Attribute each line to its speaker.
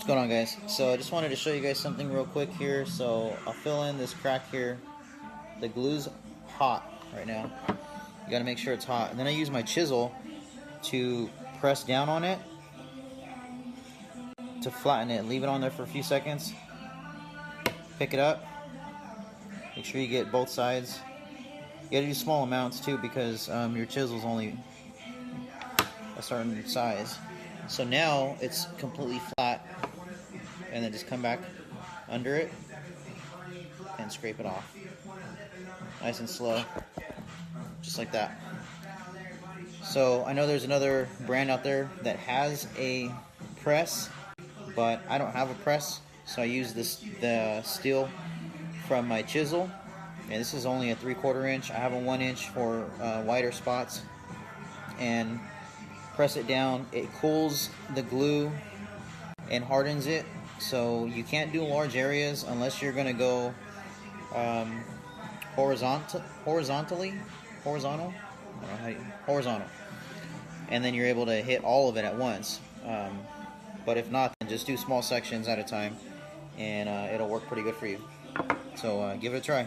Speaker 1: What's going on, guys? So I just wanted to show you guys something real quick here. So I'll fill in this crack here. The glue's hot right now. You got to make sure it's hot. And then I use my chisel to press down on it to flatten it. Leave it on there for a few seconds. Pick it up. Make sure you get both sides. You got to do small amounts too, because your chisel's only a certain size. So now it's completely flat, and then just come back under it and scrape it off. Nice and slow, just like that. So I know there's another brand out there that has a press, but I don't have a press, so I use the steel from my chisel, and this is only a 3/4 inch. I have a 1 inch for wider spots, and press it down. It cools the glue and hardens it, so you can't do large areas unless you're going to go horizontal, and then you're able to hit all of it at once. But if not, then just do small sections at a time, and it'll work pretty good for you. So give it a try.